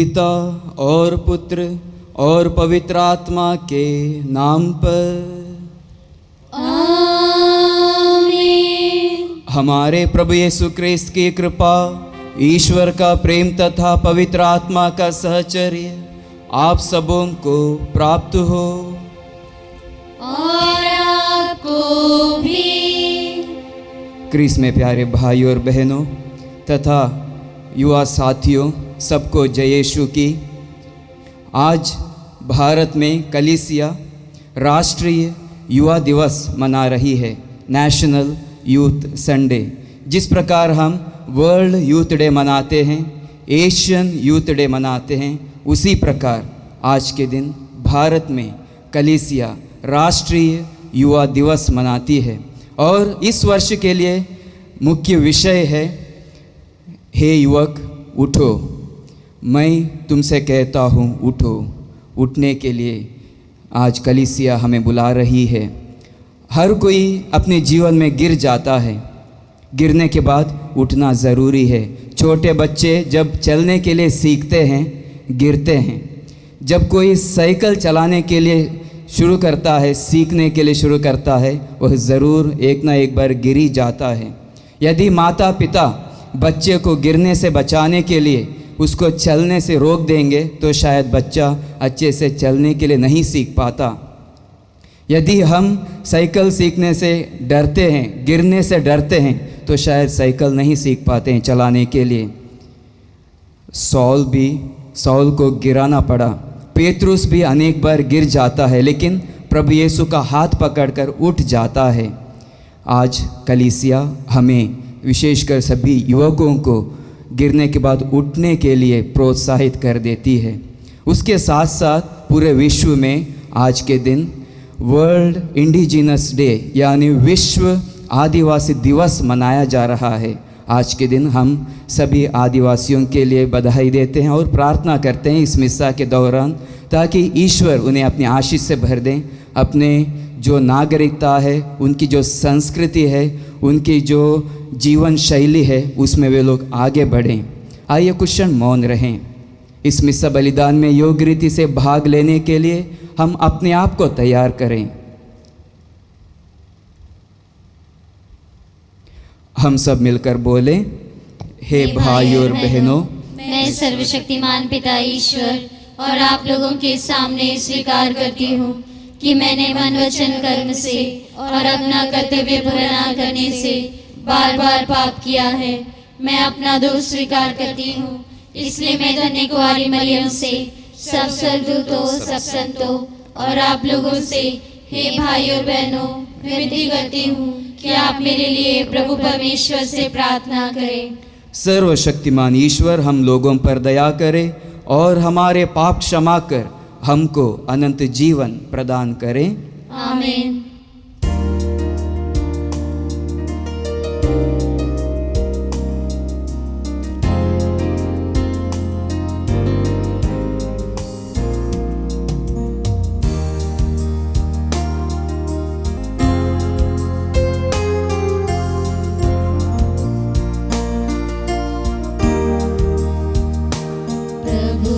पिता और पुत्र और पवित्र आत्मा के नाम पर आमीन। हमारे प्रभु यीशु क्रिस्त की कृपा, ईश्वर का प्रेम तथा पवित्र आत्मा का सहचर्य आप सबों को प्राप्त हो। और आपको भी। क्रिस्त में प्यारे भाइयों और बहनों तथा युवा साथियों, सबको जय यीशु की। आज भारत में कलीसिया राष्ट्रीय युवा दिवस मना रही है, नेशनल यूथ संडे। जिस प्रकार हम वर्ल्ड यूथ डे मनाते हैं, एशियन यूथ डे मनाते हैं, उसी प्रकार आज के दिन भारत में कलीसिया राष्ट्रीय युवा दिवस मनाती है। और इस वर्ष के लिए मुख्य विषय है, हे युवक उठो, मैं तुमसे कहता हूँ उठो। उठने के लिए आज कलीसिया हमें बुला रही है। हर कोई अपने जीवन में गिर जाता है, गिरने के बाद उठना ज़रूरी है। छोटे बच्चे जब चलने के लिए सीखते हैं, गिरते हैं। जब कोई साइकिल चलाने के लिए शुरू करता है, सीखने के लिए शुरू करता है, वह ज़रूर एक ना एक बार गिर ही जाता है। यदि माता पिता बच्चे को गिरने से बचाने के लिए उसको चलने से रोक देंगे तो शायद बच्चा अच्छे से चलने के लिए नहीं सीख पाता। यदि हम साइकिल सीखने से डरते हैं, गिरने से डरते हैं, तो शायद साइकिल नहीं सीख पाते हैं चलाने के लिए। सौल को गिराना पड़ा, पेतरुस भी अनेक बार गिर जाता है, लेकिन प्रभु यीशु का हाथ पकड़कर उठ जाता है। आज कलीसिया हमें, विशेषकर सभी युवकों को, गिरने के बाद उठने के लिए प्रोत्साहित कर देती है। उसके साथ साथ पूरे विश्व में आज के दिन वर्ल्ड इंडिजिनस डे यानी विश्व आदिवासी दिवस मनाया जा रहा है। आज के दिन हम सभी आदिवासियों के लिए बधाई देते हैं और प्रार्थना करते हैं इस मिस्सा के दौरान, ताकि ईश्वर उन्हें अपनी आशीष से भर दें। अपने जो नागरिकता है, उनकी जो संस्कृति है, उनकी जो जीवन शैली है, उसमें वे लोग आगे बढ़ें। आइए कुछ क्षण मौन रहें। इस मिस्सा बलिदान में योग्य रीति से भाग लेने के लिए हम अपने आप को तैयार करें। हम सब मिलकर बोलें, हे भाई और बहनों, मैं सर्वशक्तिमान पिता ईश्वर और आप लोगों के सामने स्वीकार करती हूँ कि मैंने मन वचन कर्म से और अपना कर्तव्य पूरा न करने से बार बार पाप किया है। मैं अपना दोष स्वीकार करती हूँ। इसलिए मैं धन्य कुंवारी मरियम से, सब स्वर्गदूतों, सब संतों और आप लोगों से, हे भाई और बहनों, विनती करती हूँ कि आप मेरे लिए प्रभु परमेश्वर से प्रार्थना करें। सर्वशक्तिमान ईश्वर हम लोगों पर दया करे और हमारे पाप क्षमा कर हमको अनंत जीवन प्रदान करें। आमीन। प्रभु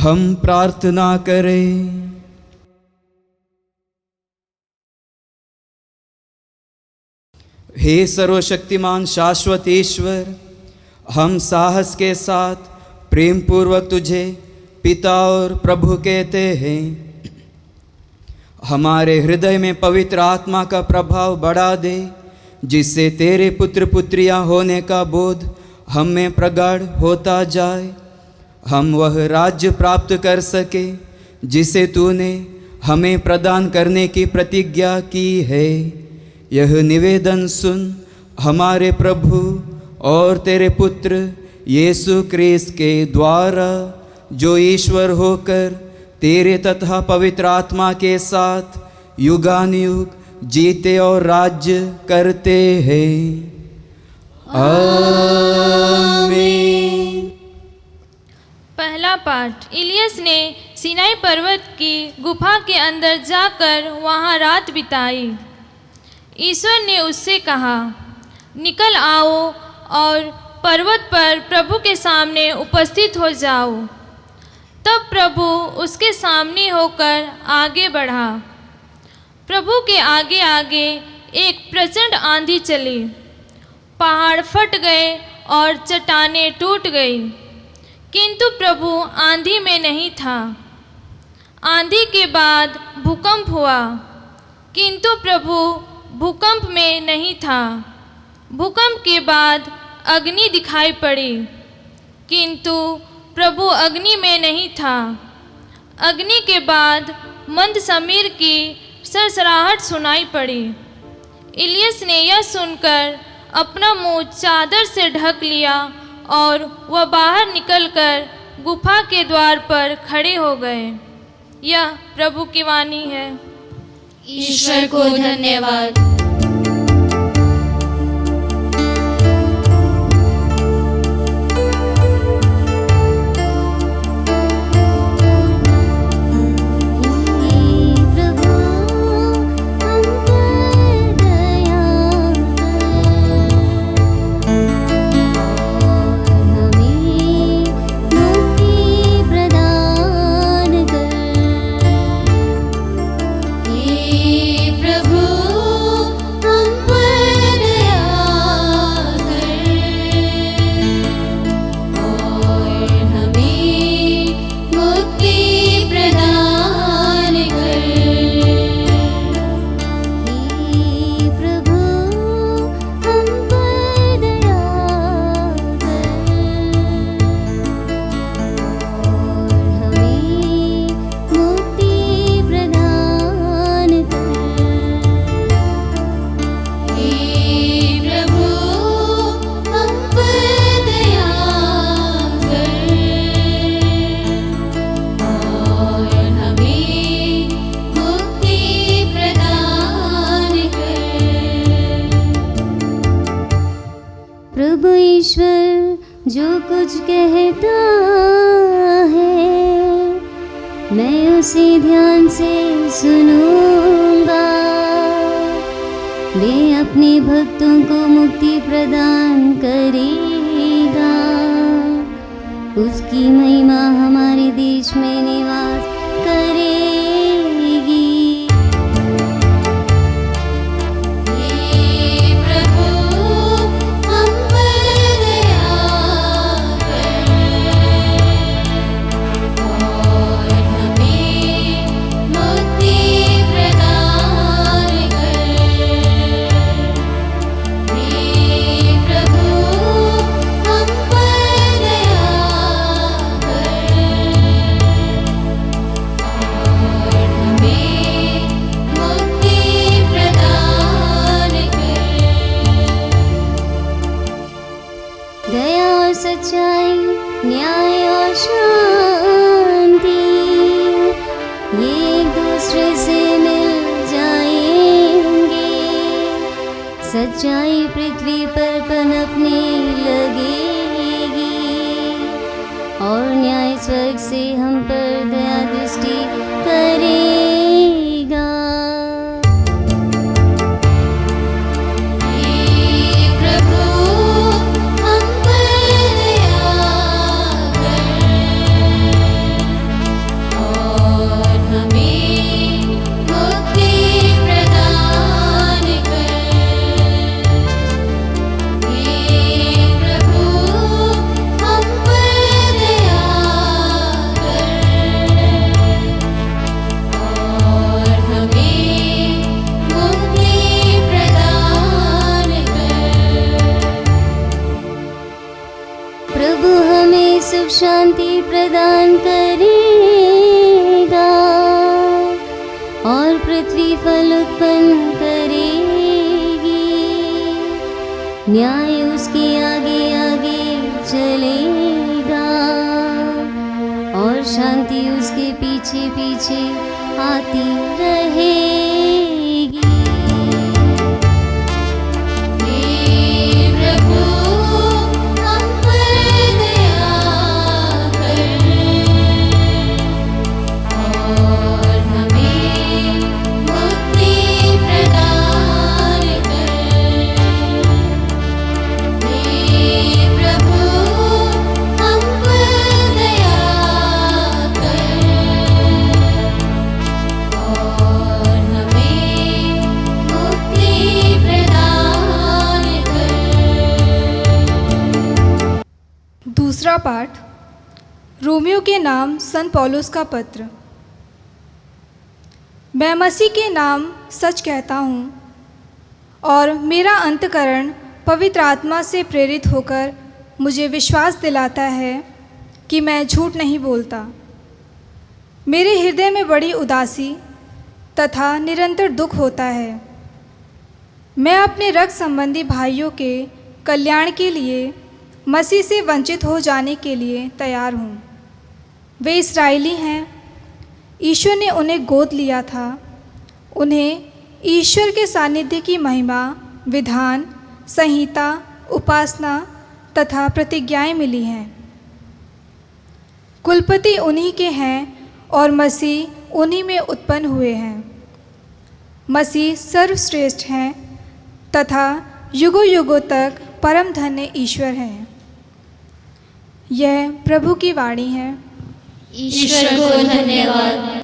हम प्रार्थना करें। हे सर्वशक्तिमान शाश्वत ईश्वर, हम साहस के साथ प्रेम पूर्वक तुझे पिता और प्रभु कहते हैं। हमारे हृदय में पवित्र आत्मा का प्रभाव बढ़ा दे, जिससे तेरे पुत्र पुत्रियां होने का बोध हम में प्रगाढ़ होता जाए। हम वह राज्य प्राप्त कर सके जिसे तूने हमें प्रदान करने की प्रतिज्ञा की है। यह निवेदन सुन हमारे प्रभु और तेरे पुत्र यीशु क्रिस्त के द्वारा, जो ईश्वर होकर तेरे तथा पवित्र आत्मा के साथ युगानुयुग जीते और राज्य करते हैं। आमीन। पहला पाठ। इलियस ने सीनाई पर्वत की गुफा के अंदर जाकर वहां रात बिताई। ईश्वर ने उससे कहा, निकल आओ और पर्वत पर प्रभु के सामने उपस्थित हो जाओ। तब प्रभु उसके सामने होकर आगे बढ़ा। प्रभु के आगे आगे एक प्रचंड आंधी चली। पहाड़ फट गए और चट्टानें टूट गई, किंतु प्रभु आंधी में नहीं था। आंधी के बाद भूकंप हुआ, किंतु प्रभु भूकंप में नहीं था। भूकंप के बाद अग्नि दिखाई पड़ी, किंतु प्रभु अग्नि में नहीं था। अग्नि के बाद मंद समीर की सरसराहट सुनाई पड़ी। इलियस ने यह सुनकर अपना मुंह चादर से ढक लिया और वह बाहर निकलकर गुफा के द्वार पर खड़े हो गए। यह प्रभु की वाणी है। ईश्वर को धन्यवाद। प्रभु ईश्वर जो कुछ कहता है, मैं उसे ध्यान से सुनूंगा। वे अपने भक्तों को मुक्ति प्रदान करेगा। उसकी महिमा हमारे देश में निवास करेगी। सच्चाई, न्याय और शांति ये एक दूसरे से मिल जाएंगे। सच्चाई पृथ्वी पर पनपने लगेगी और न्याय स्वर्ग से हम पर दया दृष्टि करेगा। सुख शांति प्रदान करेगा और पृथ्वी फल उत्पन्न करेगी। न्याय उसके आगे आगे चलेगा और शांति उसके पीछे पीछे आती रहेगी। हे प्रभु हम पर दया कर और हमें मुक्ति प्रदान कर। हे प्रभु हम पर दया कर और हमें मुक्ति प्रदान कर। दूसरा पाठ रोमियो के नाम संत पौलुस का पत्र। मैं मसीह के नाम सच कहता हूँ और मेरा अंतःकरण पवित्र आत्मा से प्रेरित होकर मुझे विश्वास दिलाता है कि मैं झूठ नहीं बोलता। मेरे हृदय में बड़ी उदासी तथा निरंतर दुख होता है। मैं अपने रक्त संबंधी भाइयों के कल्याण के लिए मसीह से वंचित हो जाने के लिए तैयार हूँ। वे इस्राएली हैं, ईश्वर ने उन्हें गोद लिया था। उन्हें ईश्वर के सानिध्य की महिमा, विधान, संहिता, उपासना तथा प्रतिज्ञाएं मिली हैं। कुलपति उन्हीं के हैं और मसीह उन्हीं में उत्पन्न हुए हैं। मसीह सर्वश्रेष्ठ हैं तथा युगों युगों तक परम धन्य ईश्वर हैं। यह प्रभु की वाणी है। ईश्वर को धन्यवाद।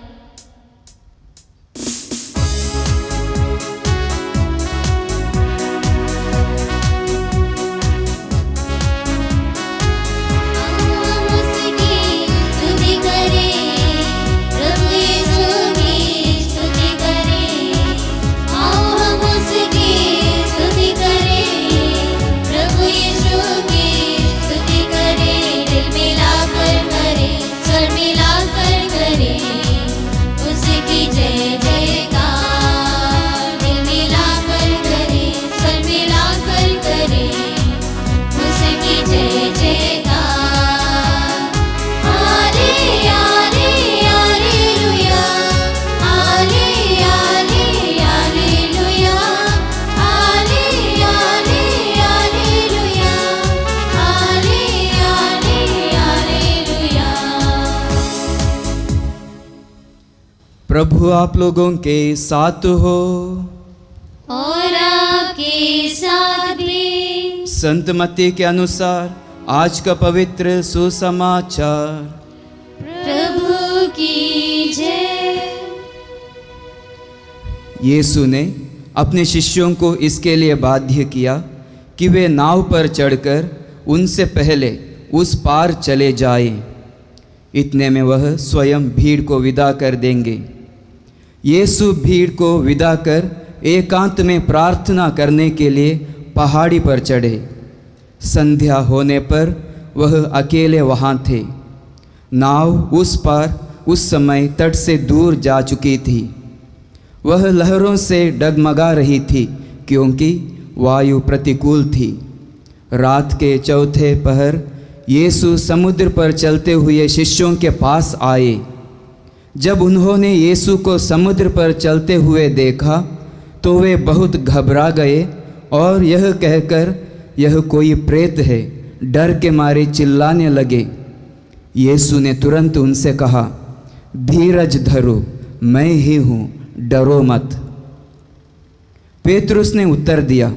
प्रभु आप लोगों के साथ हो और आपके साथ भी। संत मत्ती के अनुसार आज का पवित्र सुसमाचार। प्रभु की जय। यीशु ने अपने शिष्यों को इसके लिए बाध्य किया कि वे नाव पर चढ़कर उनसे पहले उस पार चले जाएं। इतने में वह स्वयं भीड़ को विदा कर देंगे। यीशु भीड़ को विदा कर एकांत में प्रार्थना करने के लिए पहाड़ी पर चढ़े। संध्या होने पर वह अकेले वहाँ थे। नाव उस पार उस समय तट से दूर जा चुकी थी। वह लहरों से डगमगा रही थी क्योंकि वायु प्रतिकूल थी। रात के चौथे पहर यीशु समुद्र पर चलते हुए शिष्यों के पास आए। जब उन्होंने यीशु को समुद्र पर चलते हुए देखा तो वे बहुत घबरा गए और यह कहकर यह कोई प्रेत है, डर के मारे चिल्लाने लगे। यीशु ने तुरंत उनसे कहा, धीरज धरो, मैं ही हूँ, डरो मत। पेतरुस ने उत्तर दिया,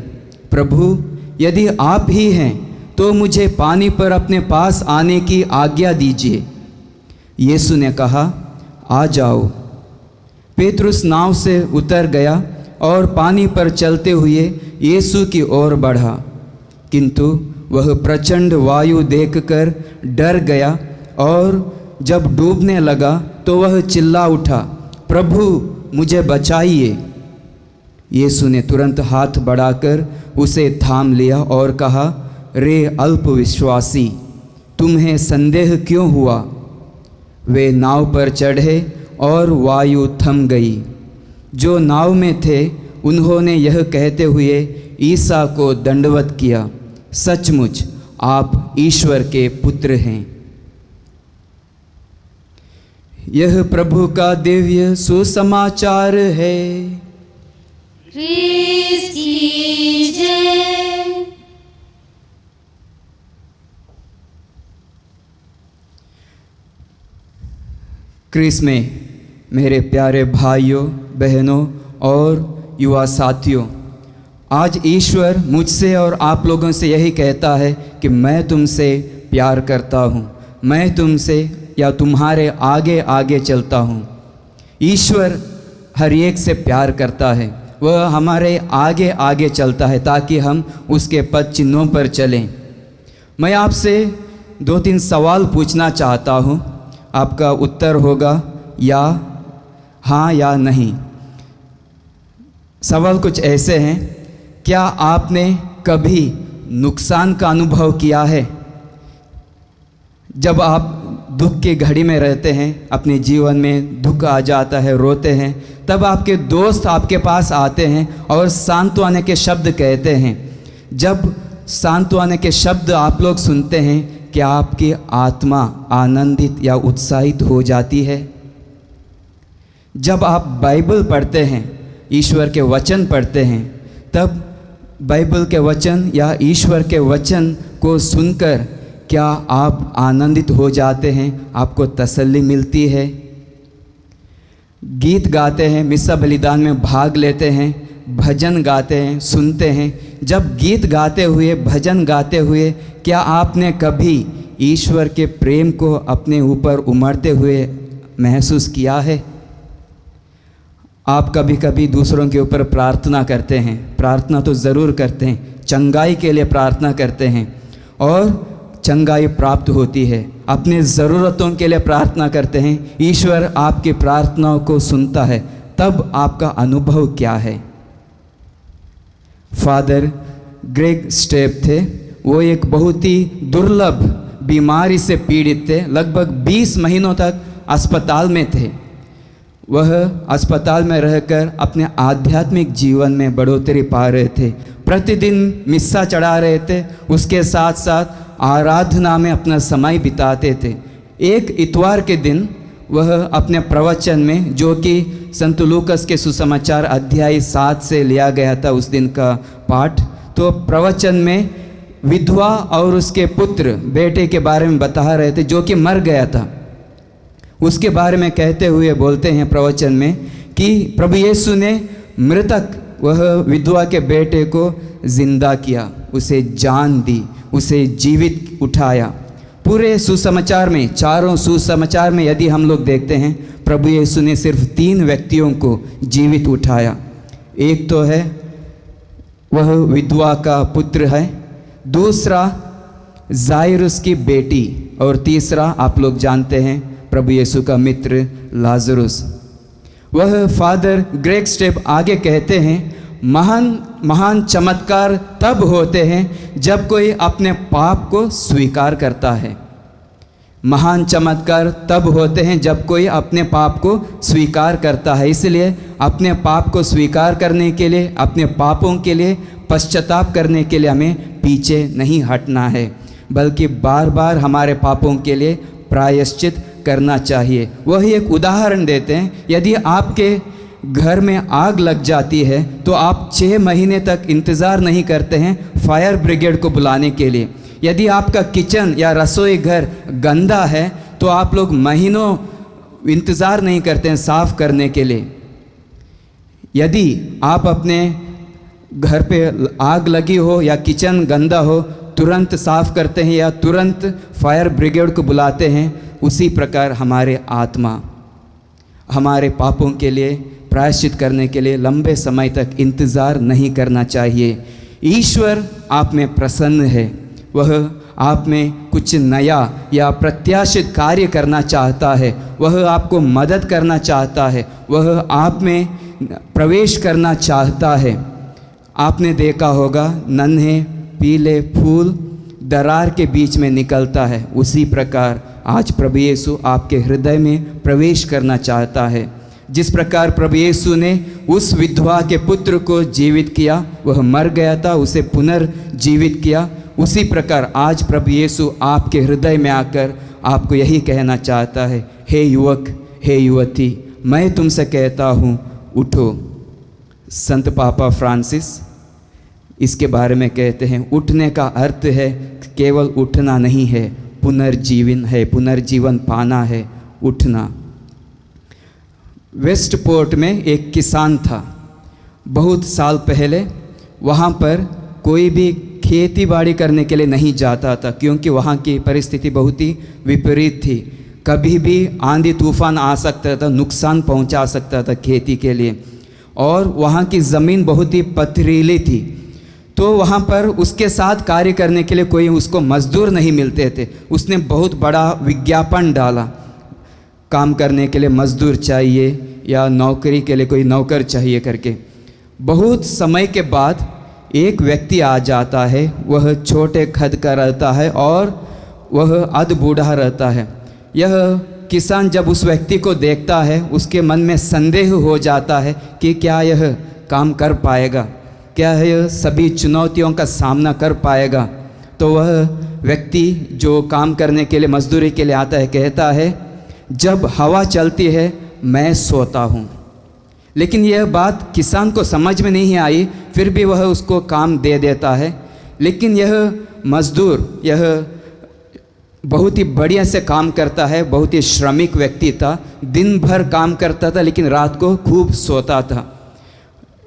प्रभु यदि आप ही हैं तो मुझे पानी पर अपने पास आने की आज्ञा दीजिए। यीशु ने कहा, आ जाओ। पेतरुस नाव से उतर गया और पानी पर चलते हुए यीशु की ओर बढ़ा, किंतु वह प्रचंड वायु देखकर डर गया और जब डूबने लगा तो वह चिल्ला उठा, प्रभु मुझे बचाइए। यीशु ने तुरंत हाथ बढ़ाकर उसे थाम लिया और कहा, रे अल्प विश्वासी, तुम्हें संदेह क्यों हुआ? वे नाव पर चढ़े और वायु थम गई। जो नाव में थे उन्होंने यह कहते हुए ईसा को दंडवत किया, सचमुच आप ईश्वर के पुत्र हैं। यह प्रभु का दिव्य सुसमाचार है। क्रिस्त की जय। क्रिस में मेरे प्यारे भाइयों बहनों और युवा साथियों, आज ईश्वर मुझसे और आप लोगों से यही कहता है कि मैं तुमसे प्यार करता हूँ, मैं तुमसे या तुम्हारे आगे आगे चलता हूँ। ईश्वर हर एक से प्यार करता है, वह हमारे आगे आगे चलता है ताकि हम उसके पद चिन्हों पर चलें। मैं आपसे 2-3 सवाल पूछना चाहता हूँ, आपका उत्तर होगा या हाँ या नहीं। सवाल कुछ ऐसे हैं, क्या आपने कभी नुकसान का अनुभव किया है? जब आप दुख की घड़ी में रहते हैं, अपने जीवन में दुख आ जाता है, रोते हैं, तब आपके दोस्त आपके पास आते हैं और सांत्वना के शब्द कहते हैं। जब सांत्वना के शब्द आप लोग सुनते हैं, क्या आपकी आत्मा आनंदित या उत्साहित हो जाती है? जब आप बाइबल पढ़ते हैं, ईश्वर के वचन पढ़ते हैं, तब बाइबल के वचन या ईश्वर के वचन को सुनकर क्या आप आनंदित हो जाते हैं? आपको तसल्ली मिलती है? गीत गाते हैं, मिस्सा बलिदान में भाग लेते हैं, भजन गाते हैं, सुनते हैं। जब गीत गाते हुए, भजन गाते हुए, क्या आपने कभी ईश्वर के प्रेम को अपने ऊपर उमड़ते हुए महसूस किया है? आप कभी कभी दूसरों के ऊपर प्रार्थना करते हैं, प्रार्थना तो ज़रूर करते हैं, चंगाई के लिए प्रार्थना करते हैं और चंगाई प्राप्त होती है। अपने ज़रूरतों के लिए प्रार्थना करते हैं, ईश्वर आपकी प्रार्थनाओं को सुनता है। तब आपका अनुभव क्या है? फादर ग्रेग स्टेप थे, वो एक बहुत ही दुर्लभ बीमारी से पीड़ित थे। लगभग 20 महीनों तक अस्पताल में थे। वह अस्पताल में रहकर अपने आध्यात्मिक जीवन में बढ़ोतरी पा रहे थे। प्रतिदिन मिस्सा चढ़ा रहे थे, उसके साथ साथ आराधना में अपना समय बिताते थे। एक इतवार के दिन वह अपने प्रवचन में, जो कि संत लूकस के सुसमाचार अध्याय 7 से लिया गया था उस दिन का पाठ, तो प्रवचन में विधवा और उसके पुत्र बेटे के बारे में बता रहे थे जो कि मर गया था। उसके बारे में कहते हुए बोलते हैं प्रवचन में कि प्रभु यीशु ने मृतक वह विधवा के बेटे को जिंदा किया, उसे जान दी, उसे जीवित उठाया। पूरे सुसमाचार में, चारों सुसमाचार में यदि हम लोग देखते हैं, प्रभु यीशु ने सिर्फ 3 व्यक्तियों को जीवित उठाया। एक तो है वह विधवा का पुत्र है, दूसरा जायरुस की बेटी, और तीसरा आप लोग जानते हैं प्रभु यीशु का मित्र लाजरुस। वह फादर ग्रेग स्टेप आगे कहते हैं, महान चमत्कार तब होते हैं जब कोई अपने पाप को स्वीकार करता है। महान चमत्कार तब होते हैं जब कोई अपने पाप को स्वीकार करता है। इसलिए अपने पाप को स्वीकार करने के लिए, अपने पापों के लिए पश्चाताप करने के लिए हमें पीछे नहीं हटना है, बल्कि बार बार हमारे पापों के लिए प्रायश्चित करना चाहिए। वही एक उदाहरण देते हैं, यदि आपके घर में आग लग जाती है तो आप 6 महीने तक इंतज़ार नहीं करते हैं फायर ब्रिगेड को बुलाने के लिए। यदि आपका किचन या रसोई घर गंदा है तो आप लोग महीनों इंतज़ार नहीं करते हैं साफ़ करने के लिए। यदि आप अपने घर पे आग लगी हो या किचन गंदा हो, तुरंत साफ़ करते हैं या तुरंत फायर ब्रिगेड को बुलाते हैं। उसी प्रकार हमारे आत्मा हमारे पापों के लिए प्रायश्चित करने के लिए लंबे समय तक इंतज़ार नहीं करना चाहिए। ईश्वर आप में प्रसन्न है, वह आप में कुछ नया या प्रत्याशित कार्य करना चाहता है, वह आपको मदद करना चाहता है, वह आप में प्रवेश करना चाहता है। आपने देखा होगा नन्हे पीले फूल दरार के बीच में निकलता है, उसी प्रकार आज प्रभु यीशु आपके हृदय में प्रवेश करना चाहता है। जिस प्रकार प्रभु यीशु ने उस विधवा के पुत्र को जीवित किया, वह मर गया था, उसे पुनर्जीवित किया, उसी प्रकार आज प्रभु यीशु आपके हृदय में आकर आपको यही कहना चाहता है, हे युवक, हे युवती, मैं तुमसे कहता हूँ, उठो। संत पापा फ्रांसिस इसके बारे में कहते हैं, उठने का अर्थ है केवल उठना नहीं है, पुनर्जीवन है, पुनर्जीवन पाना है, उठना। वेस्टपोर्ट में एक किसान था। बहुत साल पहले वहाँ पर कोई भी खेती बाड़ी करने के लिए नहीं जाता था, क्योंकि वहाँ की परिस्थिति बहुत ही विपरीत थी। कभी भी आंधी तूफान आ सकता था, नुकसान पहुँचा सकता था खेती के लिए, और वहाँ की ज़मीन बहुत ही पथरीली थी। तो वहाँ पर उसके साथ कार्य करने के लिए कोई उसको मज़दूर नहीं मिलते थे। उसने बहुत बड़ा विज्ञापन डाला, काम करने के लिए मज़दूर चाहिए या नौकरी के लिए कोई नौकर चाहिए करके। बहुत समय के बाद एक व्यक्ति आ जाता है, वह छोटे कद का रहता है और वह अध बूढ़ा रहता है। यह किसान जब उस व्यक्ति को देखता है, उसके मन में संदेह हो जाता है कि क्या यह काम कर पाएगा, क्या यह सभी चुनौतियों का सामना कर पाएगा। तो वह व्यक्ति जो काम करने के लिए, मजदूरी के लिए आता है, कहता है, जब हवा चलती है मैं सोता हूँ। लेकिन यह बात किसान को समझ में नहीं आई, फिर भी वह उसको काम दे देता है। लेकिन यह मजदूर, यह बहुत ही बढ़िया से काम करता है, बहुत ही श्रमिक व्यक्ति था, दिन भर काम करता था लेकिन रात को खूब सोता था।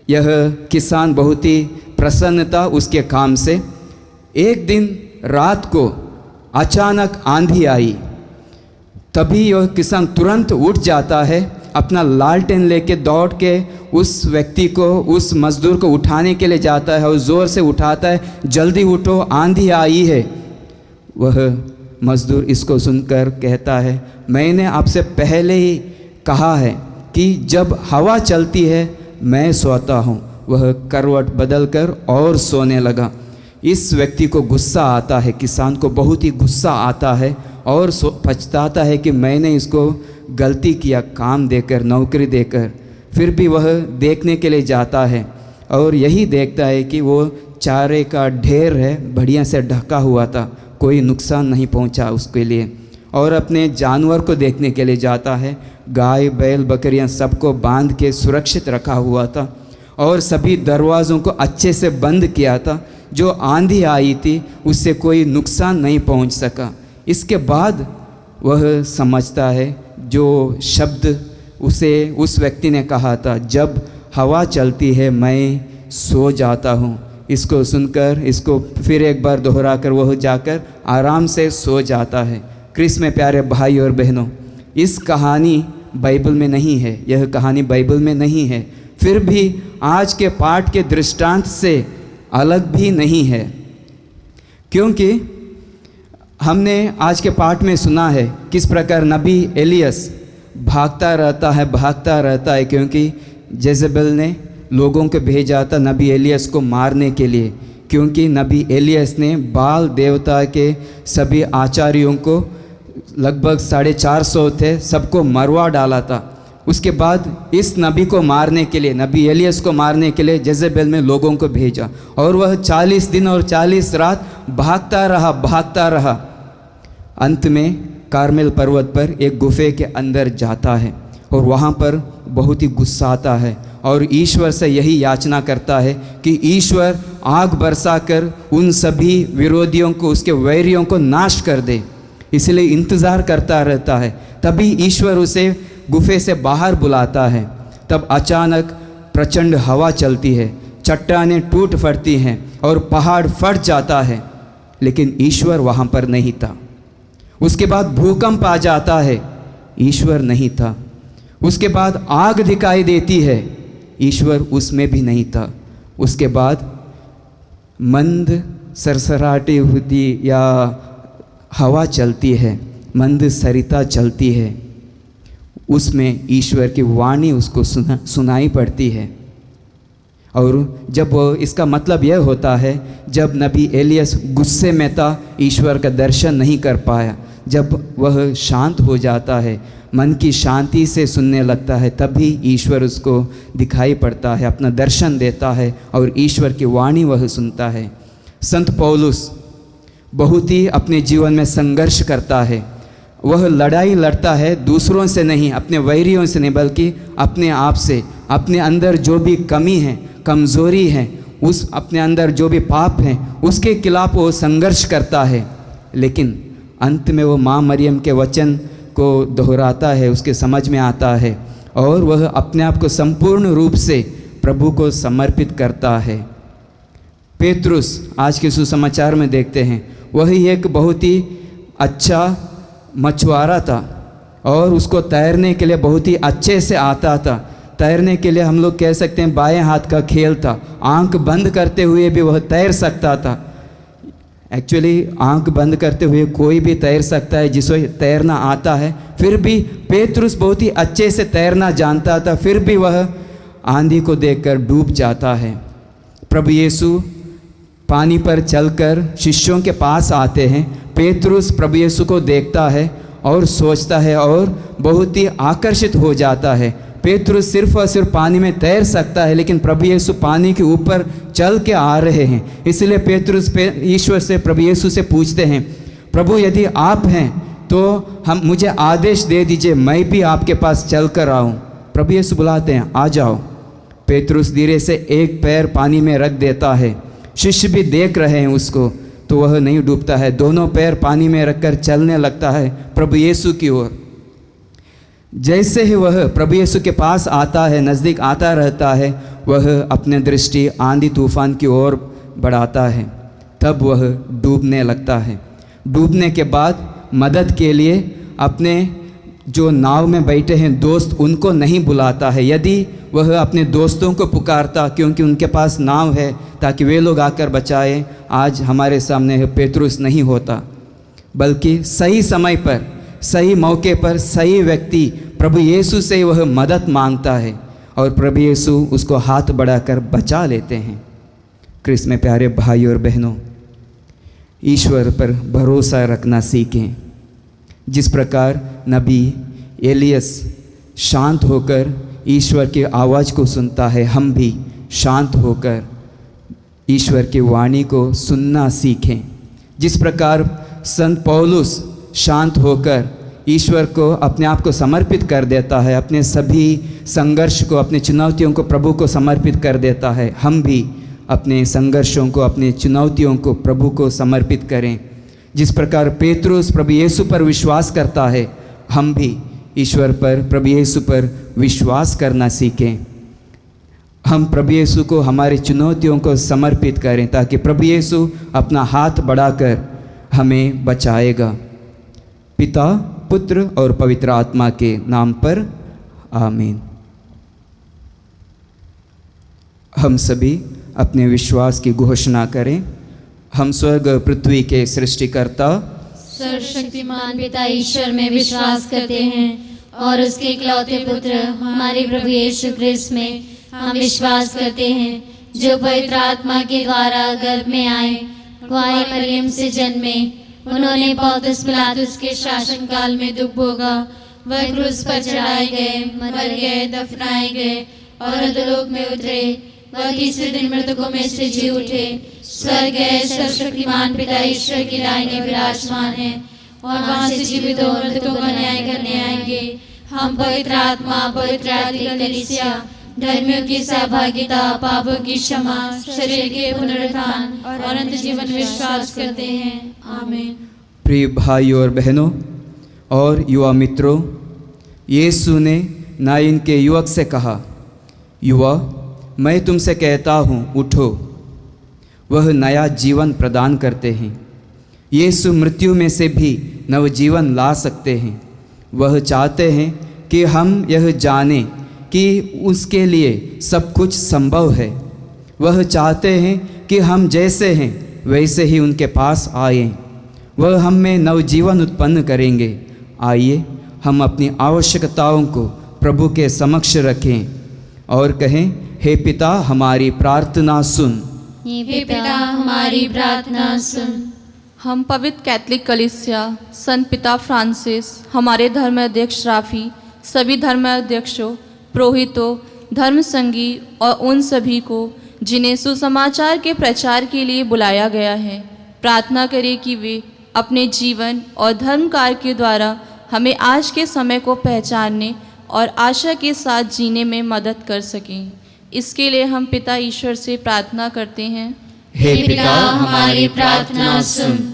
यह किसान बहुत ही प्रसन्न था उसके काम से। एक दिन रात को अचानक आंधी आई, तभी यह किसान तुरंत उठ जाता है, अपना लालटेन लेके दौड़ के उस व्यक्ति को, उस मजदूर को उठाने के लिए जाता है और ज़ोर से उठाता है, जल्दी उठो, आंधी आई है। वह मजदूर इसको सुनकर कहता है, मैंने आपसे पहले ही कहा है कि जब हवा चलती है मैं सोता हूँ। वह करवट बदल कर और सोने लगा। इस व्यक्ति को गुस्सा आता है, किसान को बहुत ही गुस्सा आता है और पछताता है कि मैंने इसको गलती किया काम देकर, नौकरी देकर। फिर भी वह देखने के लिए जाता है और यही देखता है कि वो चारे का ढेर है, बढ़िया से ढका हुआ था, कोई नुकसान नहीं पहुंचा उसके लिए। और अपने जानवर को देखने के लिए जाता है, गाय बैल बकरियां सबको बांध के सुरक्षित रखा हुआ था और सभी दरवाज़ों को अच्छे से बंद किया था। जो आंधी आई थी उससे कोई नुकसान नहीं पहुंच सका। इसके बाद वह समझता है जो शब्द उसे उस व्यक्ति ने कहा था, जब हवा चलती है मैं सो जाता हूँ। इसको सुनकर, इसको फिर एक बार दोहरा कर वह जाकर आराम से सो जाता है। क्रिस्त में प्यारे भाई और बहनों, इस कहानी बाइबल में नहीं है, यह कहानी बाइबल में नहीं है, फिर भी आज के पाठ के दृष्टांत से अलग भी नहीं है। क्योंकि हमने आज के पाठ में सुना है किस प्रकार नबी एलियस भागता रहता है, क्योंकि जेज़ेबेल ने लोगों को भेजा था नबी एलियस को मारने के लिए, क्योंकि नबी एलियस ने बाल देवता के सभी आचार्यों को, लगभग 450 थे, सबको मरवा डाला था। उसके बाद इस नबी को मारने के लिए, नबी एलियस को मारने के लिए जेज़ेबेल में लोगों को भेजा और वह 40 दिन और 40 रात भागता रहा। अंत में कारमेल पर्वत पर एक गुफे के अंदर जाता है और वहाँ पर बहुत ही गुस्साता है और ईश्वर से यही याचना करता है कि ईश्वर आग बरसाकर उन सभी विरोधियों को, उसके वैरियों को नाश कर दे। इसलिए इंतज़ार करता रहता है। तभी ईश्वर उसे गुफे से बाहर बुलाता है। तब अचानक प्रचंड हवा चलती है, चट्टानें टूट पड़ती हैं और पहाड़ फट जाता है, लेकिन ईश्वर वहाँ पर नहीं था। उसके बाद भूकंप आ जाता है, ईश्वर नहीं था। उसके बाद आग दिखाई देती है, ईश्वर उसमें भी नहीं था। उसके बाद मंद सरसराहटी होती या हवा चलती है, मंद सरिता चलती है, उसमें ईश्वर की वाणी उसको सुनाई पड़ती है और जब वो, इसका मतलब यह होता है जब नबी एलियस गुस्से में था, ईश्वर का दर्शन नहीं कर पाया, जब वह शांत हो जाता है, मन की शांति से सुनने लगता है, तभी ईश्वर उसको दिखाई पड़ता है, अपना दर्शन देता है और ईश्वर की वाणी वह सुनता है। संत पौलुस बहुत ही अपने जीवन में संघर्ष करता है। वह लड़ाई लड़ता है दूसरों से नहीं, अपने वैरियों से नहीं, बल्कि अपने आप से। अपने अंदर जो भी कमी है, कमज़ोरी है, उस अपने अंदर जो भी पाप है, उसके खिलाफ वो संघर्ष करता है। लेकिन अंत में वो माँ मरियम के वचन को दोहराता है, उसके समझ में आता है और वह अपने आप को संपूर्ण रूप से प्रभु को समर्पित करता है। पेतरुस आज के सुसमाचार में देखते हैं, वही एक बहुत ही अच्छा मछुआरा था और उसको तैरने के लिए बहुत ही अच्छे से आता था। तैरने के लिए हम लोग कह सकते हैं बाएं हाथ का खेल था, आंख बंद करते हुए भी वह तैर सकता था। एक्चुअली आंख बंद करते हुए कोई भी तैर सकता है जिसे तैरना आता है, फिर भी पेतरुस बहुत ही अच्छे से तैरना जानता था, फिर भी वह आंधी को देखकर डूब जाता है। प्रभु यीशु पानी पर चलकर शिष्यों के पास आते हैं। पेतरुस प्रभु यीशु को देखता है और सोचता है और बहुत ही आकर्षित हो जाता है। पेतरुस सिर्फ और सिर्फ पानी में तैर सकता है, लेकिन प्रभु यीशु पानी के ऊपर चल के आ रहे हैं। इसलिए पेतरुस ईश्वर से, प्रभु यीशु से पूछते हैं, प्रभु यदि आप हैं तो मुझे आदेश दे दीजिए, मैं भी आपके पास चल कर आऊँ। प्रभु यीशु बुलाते हैं, आ जाओ। पेतरुस धीरे से एक पैर पानी में रख देता है। शिष्य भी देख रहे हैं उसको, तो वह नहीं डूबता है, दोनों पैर पानी में रखकर चलने लगता है प्रभु यीशु की ओर। जैसे ही वह प्रभु यीशु के पास आता है, नज़दीक आता रहता है, वह अपने दृष्टि आंधी तूफान की ओर बढ़ाता है, तब वह डूबने लगता है। डूबने के बाद मदद के लिए अपने जो नाव में बैठे हैं दोस्त, उनको नहीं बुलाता है। यदि वह अपने दोस्तों को पुकारता, क्योंकि उनके पास नाव है, ताकि वे लोग आकर बचाएं, आज हमारे सामने पेतरुस नहीं होता। बल्कि सही समय पर, सही मौके पर, सही व्यक्ति प्रभु यीशु से वह मदद मांगता है और प्रभु यीशु उसको हाथ बढ़ाकर बचा लेते हैं। क्रिस्त में प्यारे भाई और बहनों, ईश्वर पर भरोसा रखना सीखें। जिस प्रकार नबी एलियस शांत होकर ईश्वर की आवाज़ को सुनता है, हम भी शांत होकर ईश्वर की वाणी को सुनना सीखें। जिस प्रकार संत पौलुस शांत होकर ईश्वर को, अपने आप को समर्पित कर देता है, अपने सभी संघर्ष को, अपने चुनौतियों को प्रभु को समर्पित कर देता है, हम भी अपने संघर्षों को, अपने चुनौतियों को प्रभु को समर्पित करें। जिस प्रकार पेतरुस प्रभु यीशु पर विश्वास करता है, हम भी ईश्वर पर, प्रभु यीशु पर विश्वास करना सीखें। हम प्रभु यीशु को हमारी चुनौतियों को समर्पित करें, ताकि प्रभु यीशु अपना हाथ बढ़ाकर हमें बचाएगा। पिता, पुत्र और पवित्र आत्मा के नाम पर आमीन। हम सभी अपने विश्वास की घोषणा करें। हम स्वर्ग पृथ्वी के सृष्टिकर्ता सर्वशक्तिमान पिता ईश्वर में विश्वास करते हैं और उसके इकलौते पुत्र हमारे प्रभु यीशु क्रिस्त में हम विश्वास करते हैं, जो पवित्र आत्मा के द्वारा गर्भ में आए, कुआरी मरियम से जन्मे, उन्होंने पौलुस पिलातुस के शासन काल में दुख भोगा, वह क्रूस पर चढ़ाए गए, मर गए, दफनाए गए और अधोलोक में उतरे, वह तीसरे दिन मृतकों में से जी उठे, स्वर्ग गए, सर्वशक्तिमान पिता ईश्वर की दाहिने विराजमान है और वहां से जीवितों और मृतकों का न्याय करने आएंगे। हम पवित्र आत्मा, पवित्र आत्मिक कलीसिया, धर्मियों की सहभागिता, पापों की क्षमा, शरीर के पुनरुत्थान और अनंत जीवन विश्वास करते हैं। आमीन। प्रिय भाइयों और बहनों और युवा मित्रों, यीशु ने नाइन के युवक से कहा, युवा, मैं तुमसे कहता हूँ, उठो। वह नया जीवन प्रदान करते हैं। यीशु मृत्यु में से भी नवजीवन ला सकते हैं। वह चाहते हैं कि हम यह जानें कि उसके लिए सब कुछ संभव है। वह चाहते हैं कि हम जैसे हैं वैसे ही उनके पास आएं। वह हम में नवजीवन उत्पन्न करेंगे। आइए हम अपनी आवश्यकताओं को प्रभु के समक्ष रखें और कहें, हे पिता हमारी प्रार्थना सुन। हे पिता हमारी प्रार्थना सुन। हम पवित्र कैथोलिक कलीसिया, संत पिता फ्रांसिस, हमारे धर्माध्यक्ष राफी, सभी धर्माध्यक्षों, पुरोहितों, धर्म संगी और उन सभी को जिन्हें सुसमाचार के प्रचार के लिए बुलाया गया है, प्रार्थना करें कि वे अपने जीवन और धर्म कार्य के द्वारा हमें आज के समय को पहचानने और आशा के साथ जीने में मदद कर सकें। इसके लिए हम पिता ईश्वर से प्रार्थना करते हैं। हे पिता हमारी प्रार्थना सुन।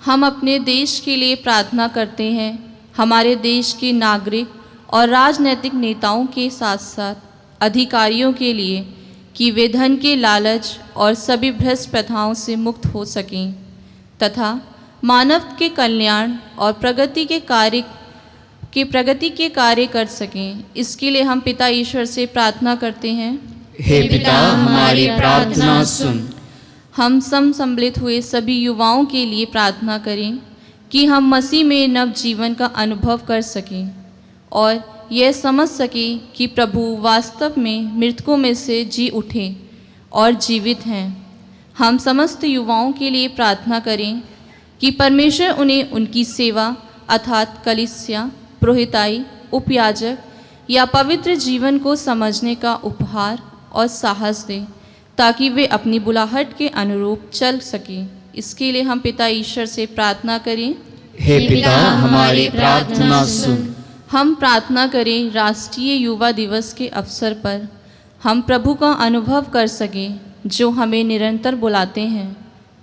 हम अपने देश के लिए प्रार्थना करते हैं, हमारे देश के नागरिक और राजनीतिक नेताओं के साथ साथ अधिकारियों के लिए कि वे धन के लालच और सभी भ्रष्ट प्रथाओं से मुक्त हो सकें तथा मानव के कल्याण और प्रगति के कार्य कर सकें। इसके लिए हम पिता ईश्वर से प्रार्थना करते हैं। हे पिता हमारी प्रार्थना सुन। हम सम्मिलित हुए सभी युवाओं के लिए प्रार्थना करें कि हम मसीह में नव जीवन का अनुभव कर सकें और यह समझ सकें कि प्रभु वास्तव में मृतकों में से जी उठे और जीवित हैं। हम समस्त युवाओं के लिए प्रार्थना करें कि परमेश्वर उन्हें उनकी सेवा अर्थात कलीसिया, पुरोहिताई, उपयाजक या पवित्र जीवन को समझने का उपहार और साहस दे ताकि वे अपनी बुलाहट के अनुरूप चल सकें। इसके लिए हम पिता ईश्वर से प्रार्थना करें। हे पिता हमारी प्रार्थना सुन। हम प्रार्थना करें राष्ट्रीय युवा दिवस के अवसर पर हम प्रभु का अनुभव कर सकें जो हमें निरंतर बुलाते हैं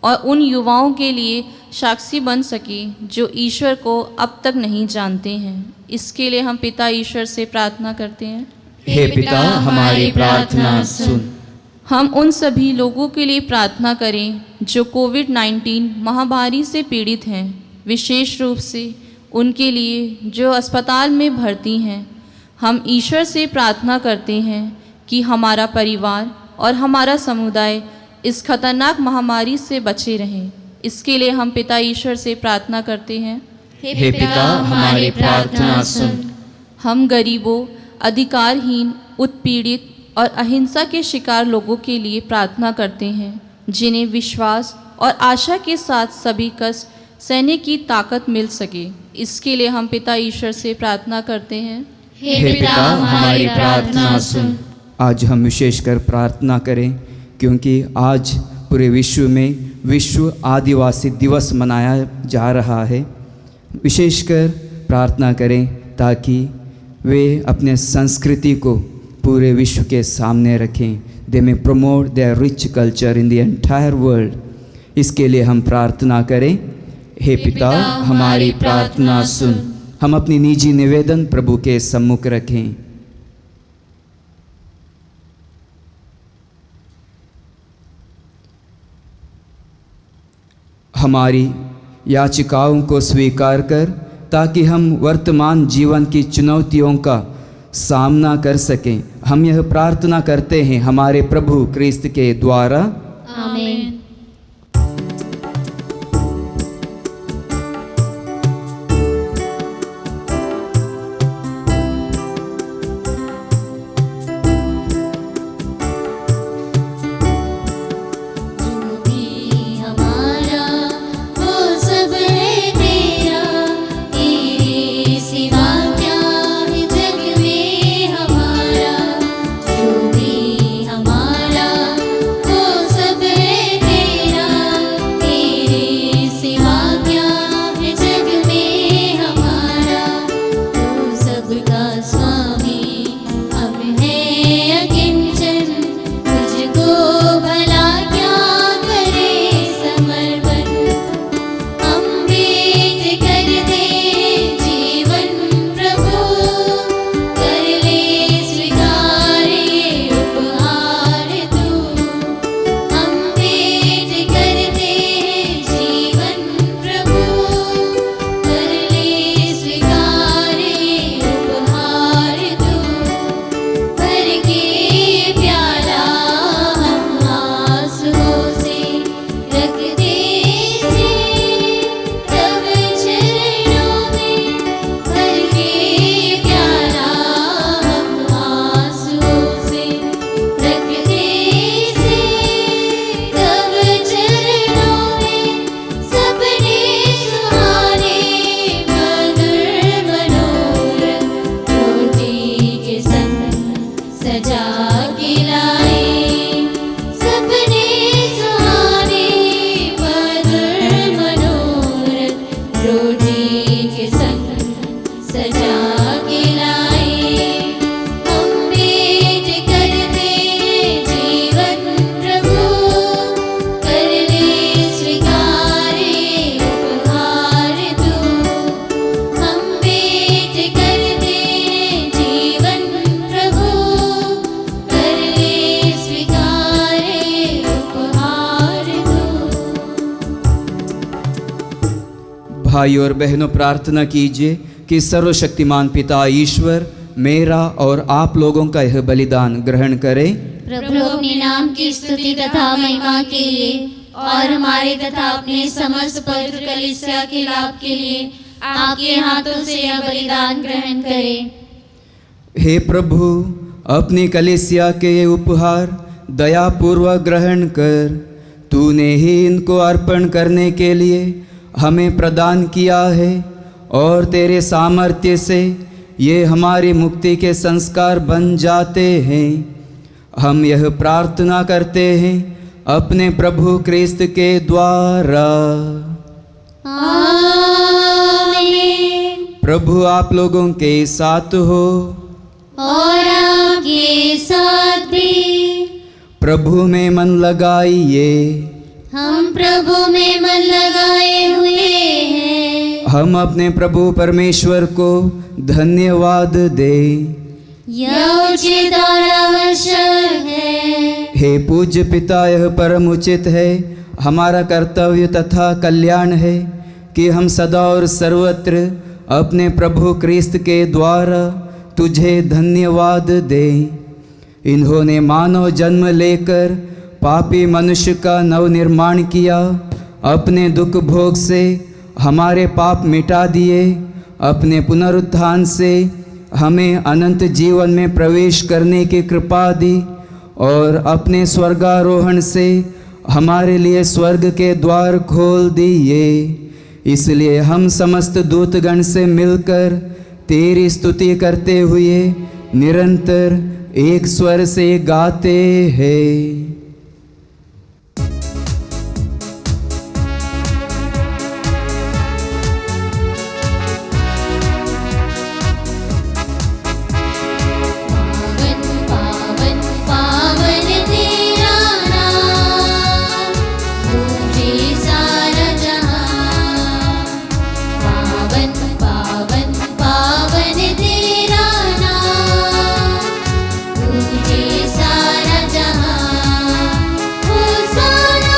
और उन युवाओं के लिए साक्षी बन सके जो ईश्वर को अब तक नहीं जानते हैं। इसके लिए हम पिता ईश्वर से प्रार्थना करते हैं। हे पिता हमारी प्रार्थना सुन। हम उन सभी लोगों के लिए प्रार्थना करें जो कोविड-19 महामारी से पीड़ित हैं, विशेष रूप से उनके लिए जो अस्पताल में भर्ती हैं। हम ईश्वर से प्रार्थना करते हैं कि हमारा परिवार और हमारा समुदाय इस खतरनाक महामारी से बचे रहें। इसके लिए हम पिता ईश्वर से प्रार्थना करते हैं। हे पिता हमारी प्रार्थना सुन। हम गरीबों, अधिकारहीन, उत्पीड़ित और अहिंसा के शिकार लोगों के लिए प्रार्थना करते हैं जिन्हें विश्वास और आशा के साथ सभी कष्ट सहने की ताकत मिल सके। इसके लिए हम पिता ईश्वर से प्रार्थना करते हैं। हे पिता हमारी प्रार्थना सुन। आज हम विशेषकर प्रार्थना करें क्योंकि आज पूरे विश्व में विश्व आदिवासी दिवस मनाया जा रहा है। विशेषकर प्रार्थना करें ताकि वे अपने संस्कृति को पूरे विश्व के सामने रखें। दे में promote their rich culture in the entire world. इसके लिए हम प्रार्थना करें। हे पिता हमारी प्रार्थना सुन। हम अपनी निजी निवेदन प्रभु के सम्मुख रखें। हमारी याचिकाओं को स्वीकार कर ताकि हम वर्तमान जीवन की चुनौतियों का सामना कर सकें। हम यह प्रार्थना करते हैं हमारे प्रभु क्रिस्त के द्वारा। आमीन। जो भी हमारा वो सब है सजा के लाए। हम भेंट करते हैं जीवन प्रभु, कर ले स्वीकार ये उपहार तू। हम भेंट करते हैं जीवन प्रभु, कर ले स्वीकार ये उपहार तू। भाई और बहनों, प्रार्थना कीजिए कि सर्वशक्तिमान पिता ईश्वर मेरा और आप लोगों का यह बलिदान ग्रहण करे। प्रभु अपने नाम की स्तुति तथा महिमा के लिए और हमारे तथा अपने समस्त पवित्र कलीसिया के लाभ के लिए आपके हाथों से यह बलिदान ग्रहण करें। हे प्रभु, अपनी कलीसिया के ये उपहार दयापूर्वक ग्रहण कर तूने ही इनको अर्पण करने के लिए हमें प्रदान किया है, और तेरे सामर्थ्य से ये हमारी मुक्ति के संस्कार बन जाते हैं। हम यह प्रार्थना करते हैं अपने प्रभु क्रिस्त के द्वारा। आमीन। प्रभु आप लोगों के साथ हो और आपके साथ भी। प्रभु में मन लगाइए। हम प्रभु में मन लगाए हुए हैं। हम अपने प्रभु परमेश्वर को धन्यवाद दें। यह उचित और आवश्यक है। हे पूज्य पिता, यह परम उचित है, हमारा कर्तव्य तथा कल्याण है कि हम सदा और सर्वत्र अपने प्रभु क्रिस्त के द्वारा तुझे धन्यवाद दें। इन्होंने मानव जन्म लेकर पापी मनुष्य का नवनिर्माण किया, अपने दुख भोग से हमारे पाप मिटा दिए, अपने पुनरुत्थान से हमें अनंत जीवन में प्रवेश करने की कृपा दी, और अपने स्वर्गारोहण से हमारे लिए स्वर्ग के द्वार खोल दिए। इसलिए हम समस्त दूतगण से मिलकर तेरी स्तुति करते हुए निरंतर एक स्वर से गाते हैं। पावन पावन पावन तेरा नाम, तुझे सारा जहां। पावन पावन पावन तेरा नाम, तुझे सारा जहां। होसाना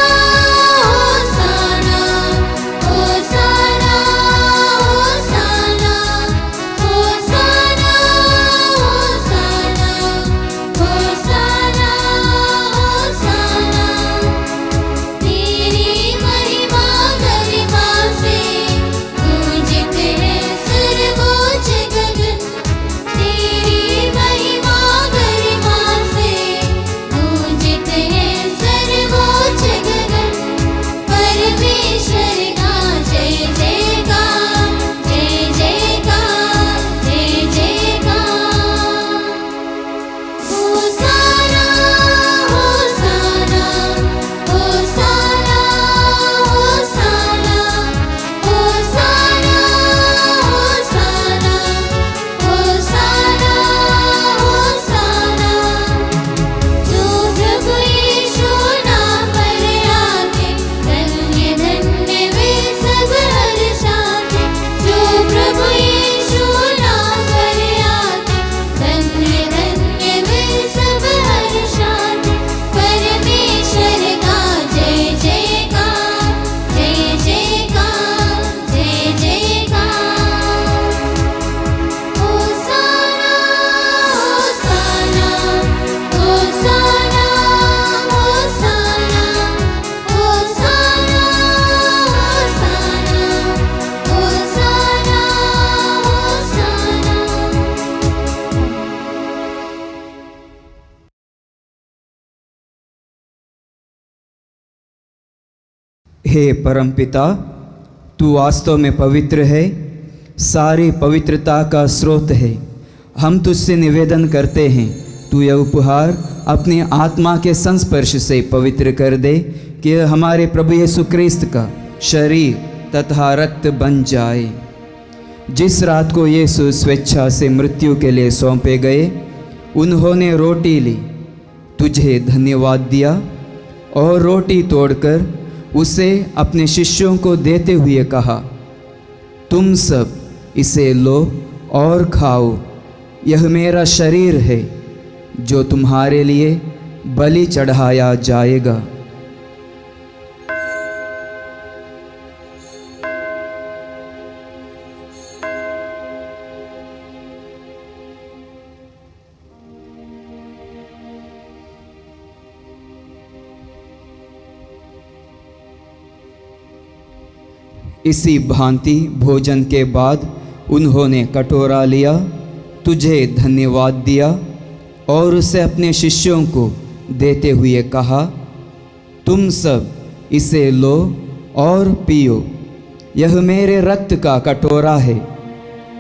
होसाना होसाना होसाना होसाना होसाना होसाना होसाना। तेरी महिमा गरिमा से गूंजत है सर्वोच्च गगन। तेरी महिमा गरिमा से गूंजत है सर्वोच्च गगन। परमेश्वर का जय जयकार, जय जयकार, जय जयकार। होसाना होसाना होसाना होसाना होसाना होसाना होसाना होसाना। जो प्रभु यीशु नाम पर आते, धन्य धन्य वे सब हर्षाते। जो प्रभु यीशु नाम पर आते, धन्य धन्य वे सब हर्षाते। परमेश्वर का जय जयकार, जय जयकार, जय जयकार। होसाना होसाना होसाना होसाना होसाना होसाना हे परम पिता, तू वास्तव में पवित्र है, सारी पवित्रता का स्रोत है। हम तुझसे निवेदन करते हैं, तू यह उपहार अपनी आत्मा के संस्पर्श से पवित्र कर दे कि यह हमारे प्रभु यीशु क्रिस्त का शरीर तथा रक्त बन जाए। जिस रात को यीशु स्वेच्छा से मृत्यु के लिए सौंपे गए, उन्होंने रोटी ली, तुझे धन्यवाद दिया और रोटी तोड़कर उसे अपने शिष्यों को देते हुए कहा, तुम सब इसे लो और खाओ, यह मेरा शरीर है जो तुम्हारे लिए बलि चढ़ाया जाएगा। इसी भांति भोजन के बाद उन्होंने कटोरा लिया, तुझे धन्यवाद दिया और उसे अपने शिष्यों को देते हुए कहा, तुम सब इसे लो और पियो, यह मेरे रक्त का कटोरा है,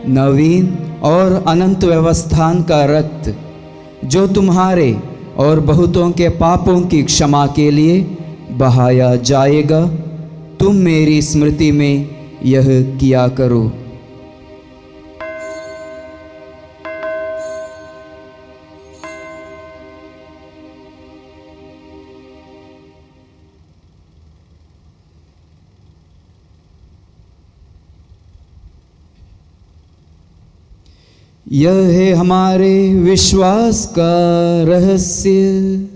नवीन और अनंत व्यवस्थान का रक्त, जो तुम्हारे और बहुतों के पापों की क्षमा के लिए बहाया जाएगा। तुम मेरी स्मृति में यह किया करो। यह है हमारे विश्वास का रहस्य।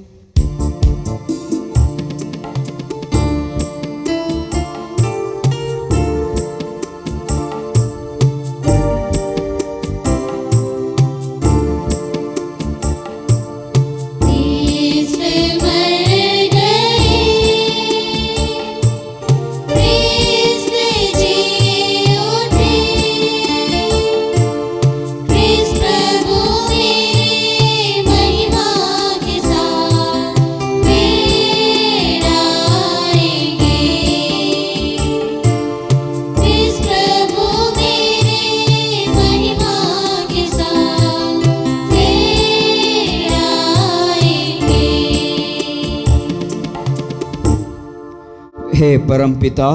हे परमपिता,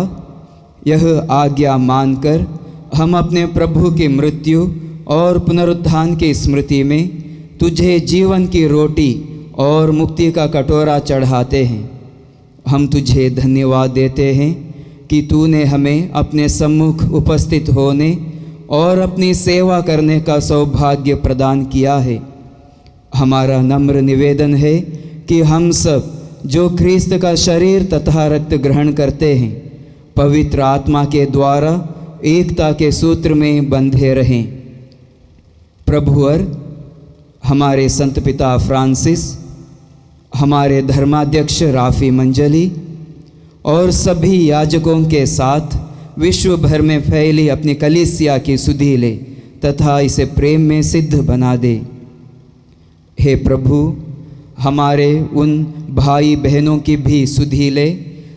यह आज्ञा मानकर हम अपने प्रभु की मृत्यु और पुनरुत्थान की स्मृति में तुझे जीवन की रोटी और मुक्ति का कटोरा चढ़ाते हैं। हम तुझे धन्यवाद देते हैं कि तूने हमें अपने सम्मुख उपस्थित होने और अपनी सेवा करने का सौभाग्य प्रदान किया है। हमारा नम्र निवेदन है कि हम सब जो ख्रीस्त का शरीर तथा रक्त ग्रहण करते हैं, पवित्र आत्मा के द्वारा एकता के सूत्र में बंधे रहें। प्रभुवर हमारे संत पिता फ्रांसिस, हमारे धर्माध्यक्ष राफी मंजली और सभी याजकों के साथ विश्व भर में फैली अपनी कलीसिया की सुधि ले तथा इसे प्रेम में सिद्ध बना दे। हे प्रभु, हमारे उन भाई बहनों की भी सुधि ले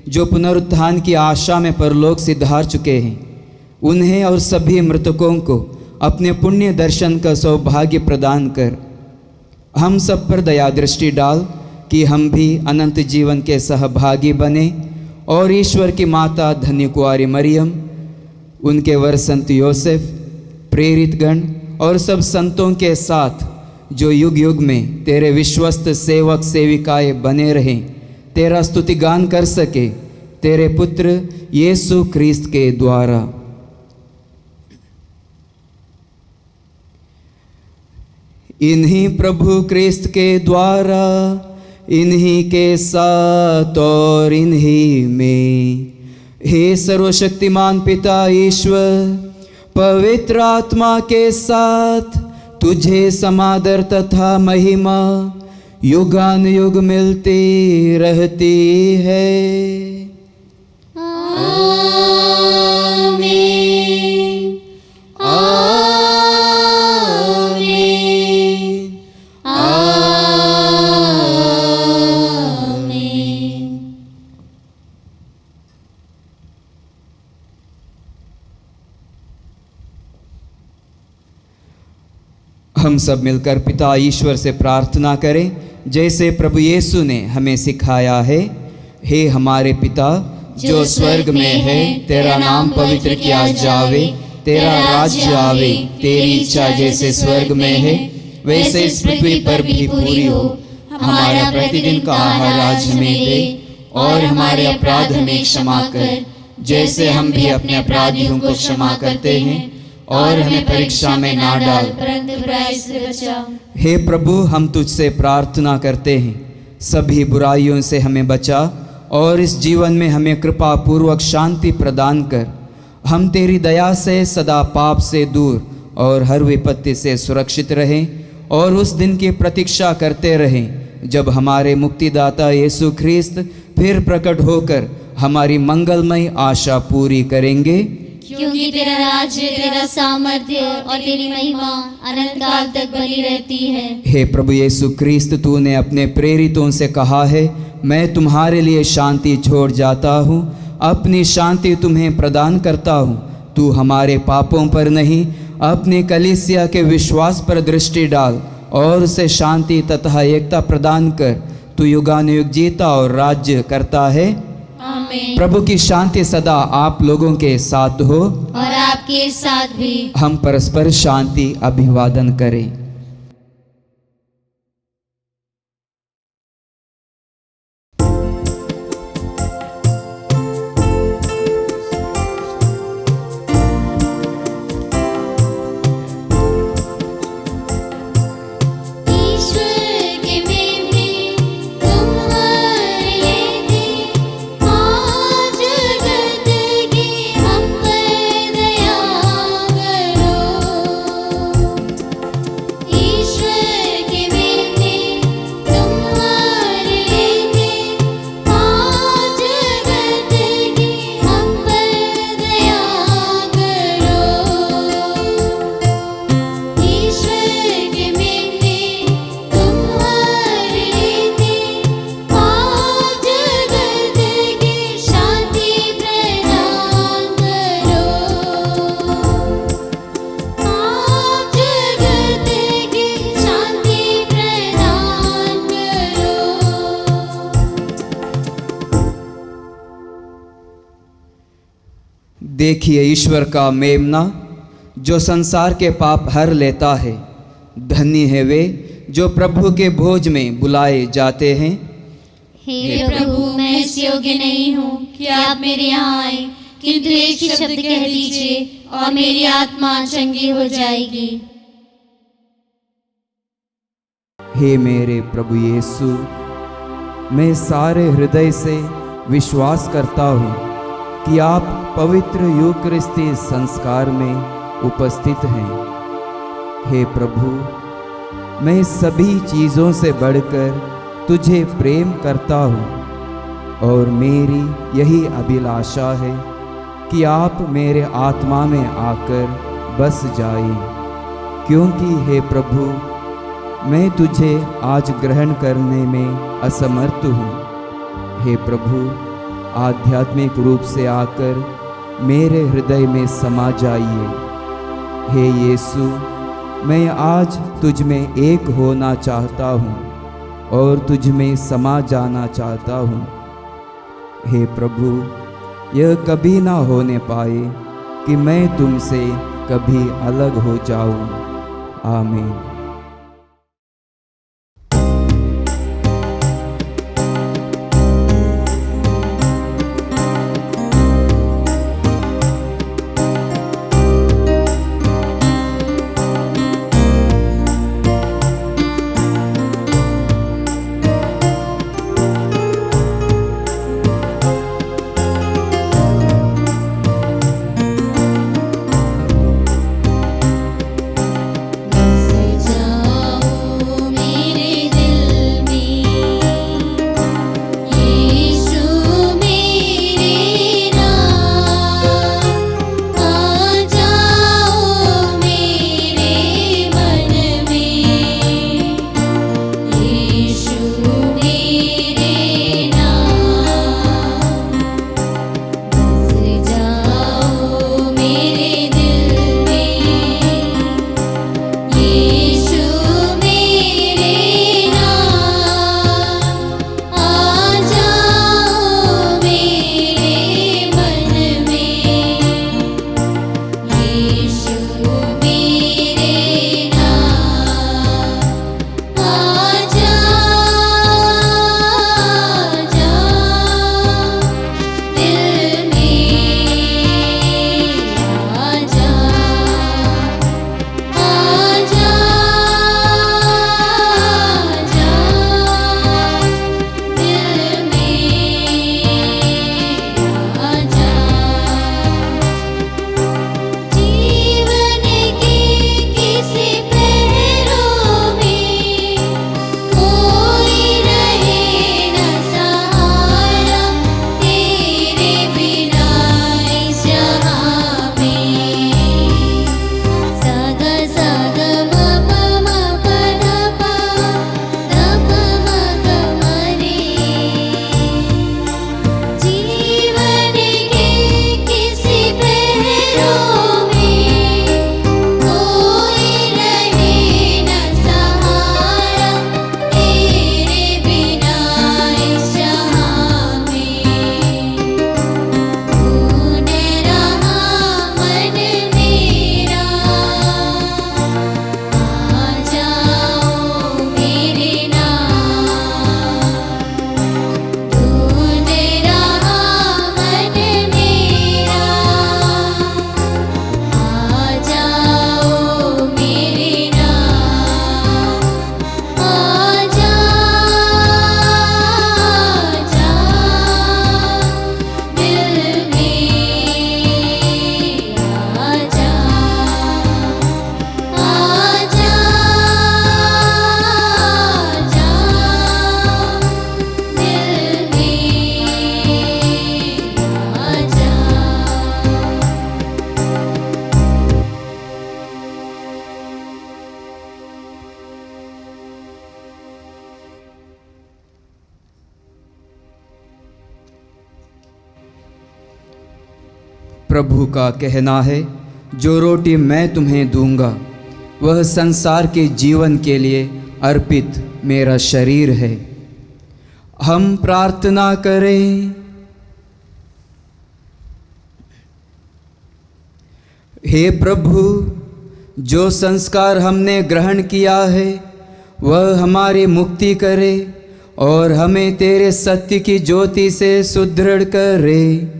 जो पुनरुत्थान की आशा में परलोक सिधार चुके हैं। उन्हें और सभी मृतकों को अपने पुण्य दर्शन का सौभाग्य प्रदान कर। हम सब पर दया दृष्टि डाल कि हम भी अनंत जीवन के सहभागी बने और ईश्वर की माता धन्य कुंवारी मरियम, उनके वर संत योसेफ, प्रेरित गण और सब संतों के साथ जो युग युग में तेरे विश्वस्त सेवक सेविकाएं बने रहें, तेरा स्तुति गान कर सके, तेरे पुत्र यीशु ख्रीस्त के द्वारा। इन्हीं प्रभु ख्रीस्त के द्वारा, इन्हीं के साथ और इन्हीं में, हे सर्वशक्तिमान पिता ईश्वर, पवित्र आत्मा के साथ तुझे समादर तथा महिमा युगान युग मिलती रहती है। आमीन, आमीन, आमीन। हम सब मिलकर पिता ईश्वर से प्रार्थना करें जैसे प्रभु यीशु ने हमें सिखाया है। हे हमारे पिता जो स्वर्ग में है, तेरा नाम पवित्र किया जावे, तेरा राज्य आवे, तेरी इच्छा जैसे स्वर्ग में है वैसे इस पृथ्वी पर भी पूरी हो। हमारा प्रतिदिन का आहार आज हमें दे, और हमारे अपराध हमें क्षमा कर, जैसे हम भी अपने अपराधियों को क्षमा करते हैं, और हमें परीक्षा में ना डाल, परंतु बुराई से बचा। हे प्रभु, हम तुझसे प्रार्थना करते हैं, सभी बुराइयों से हमें बचा और इस जीवन में हमें कृपा पूर्वक शांति प्रदान कर। हम तेरी दया से सदा पाप से दूर और हर विपत्ति से सुरक्षित रहें, और उस दिन की प्रतीक्षा करते रहें जब हमारे मुक्तिदाता यीशु ख्रिस्त फिर प्रकट होकर हमारी मंगलमय आशा पूरी करेंगे। क्योंकि तेरा राज्य, तेरा सामर्थ्य और तेरी महिमा अनंत काल तक बनी रहती है। हे प्रभु यीशु ख्रिस्त, तूने अपने प्रेरितों से कहा है, मैं तुम्हारे लिए शांति छोड़ जाता हूँ, अपनी शांति तुम्हें प्रदान करता हूँ। तू हमारे पापों पर नहीं, अपनी कलीसिया के विश्वास पर दृष्टि डाल और उसे शांति तथा एकता प्रदान कर। तू युगानुयुग जीता और राज्य करता है। आमीन। प्रभु की शांति सदा आप लोगों के साथ हो, और आपके साथ भी। हम परस्पर शांति अभिवादन करें। देखिए ईश्वर का मेमना जो संसार के पाप हर लेता है। धन्य है वे जो प्रभु के भोज में बुलाए जाते हैं। हे प्रभु, मैं इस योग्य नहीं हूँ कि आप मेरे यहाँ आए, किंतु एक ही शब्द कह दीजिए और मेरी आत्मा चंगी हो जाएगी। हे मेरे प्रभु यीशु, मैं सारे हृदय से विश्वास करता हूँ कि आप पवित्र यूकरिस्ती संस्कार में उपस्थित हैं। हे प्रभु, मैं सभी चीज़ों से बढ़कर तुझे प्रेम करता हूँ और मेरी यही अभिलाषा है कि आप मेरे आत्मा में आकर बस जाएं, क्योंकि हे प्रभु, मैं तुझे आज ग्रहण करने में असमर्थ हूँ। हे प्रभु, आध्यात्मिक रूप से आकर मेरे हृदय में समा जाइए। हे यीशु, मैं आज तुझ में एक होना चाहता हूँ और तुझ में समा जाना चाहता हूँ। हे प्रभु, यह कभी ना होने पाए कि मैं तुमसे कभी अलग हो जाऊँ। आमीन। बस प्रभु का कहना है, जो रोटी मैं तुम्हें दूंगा वह संसार के जीवन के लिए अर्पित मेरा शरीर है। हम प्रार्थना करें। हे प्रभु, जो संस्कार हमने ग्रहण किया है वह हमारी मुक्ति करे और हमें तेरे सत्य की ज्योति से सुदृढ़ करे।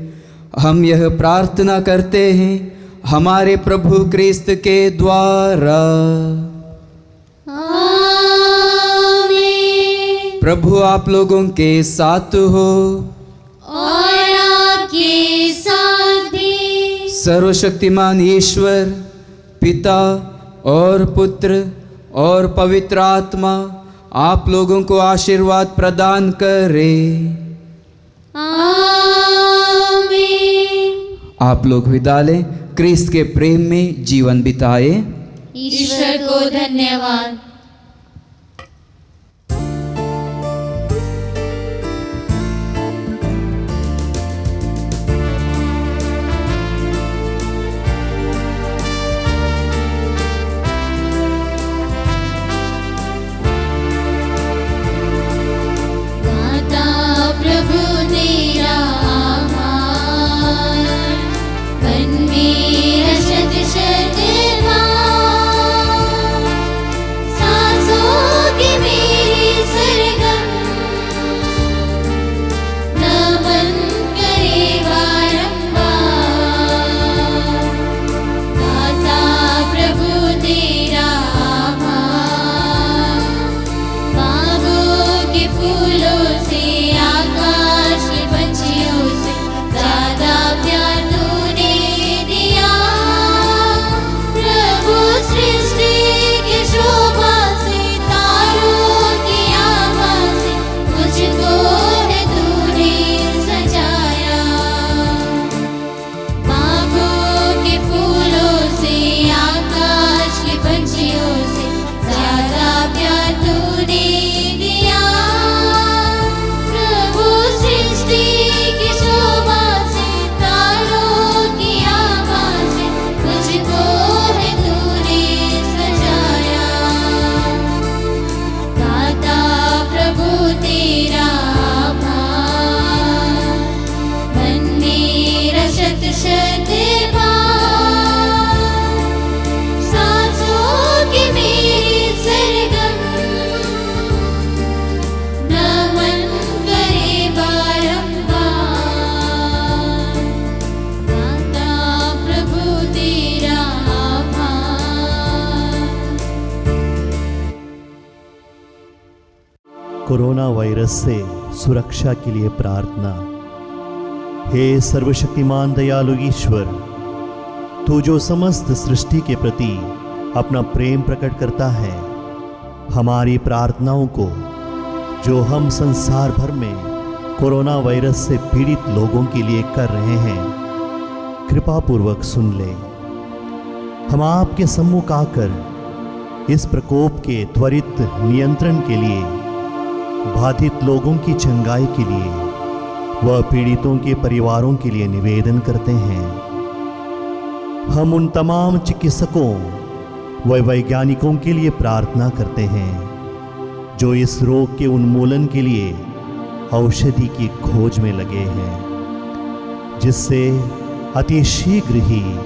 हम यह प्रार्थना करते हैं हमारे प्रभु क्रिस्त के द्वारा। आमीन। प्रभु आप लोगों के साथ हो और आपके साथ भी। सर्वशक्तिमान ईश्वर पिता और पुत्र और पवित्र आत्मा आप लोगों को आशीर्वाद प्रदान करे। आमीन। आप लोग विदा लें। क्रिस्त के प्रेम में जीवन बिताए। ईश्वर को धन्यवाद। कोरोना वायरस से सुरक्षा के लिए प्रार्थना। हे सर्वशक्तिमान दयालु ईश्वर, तू जो समस्त सृष्टि के प्रति अपना प्रेम प्रकट करता है, हमारी प्रार्थनाओं को जो हम संसार भर में कोरोना वायरस से पीड़ित लोगों के लिए कर रहे हैं, कृपा पूर्वक सुन ले। हम आपके सम्मुख आकर इस प्रकोप के त्वरित नियंत्रण के लिए, बाधित लोगों की चंगाई के लिए व पीड़ितों के परिवारों के लिए निवेदन करते हैं। हम उन तमाम चिकित्सकों व वैज्ञानिकों के लिए प्रार्थना करते हैं जो इस रोग के उन्मूलन के लिए औषधि की खोज में लगे हैं, जिससे अति शीघ्र ही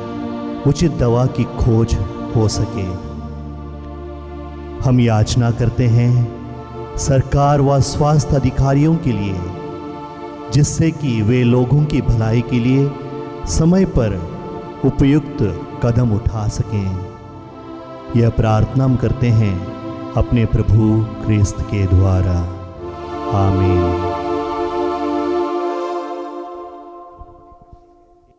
उचित दवा की खोज हो सके। हम याचना करते हैं सरकार व स्वास्थ्य अधिकारियों के लिए, जिससे कि वे लोगों की भलाई के लिए समय पर उपयुक्त कदम उठा सकें। यह प्रार्थना हम करते हैं अपने प्रभु क्रिस्त के द्वारा। आमीन।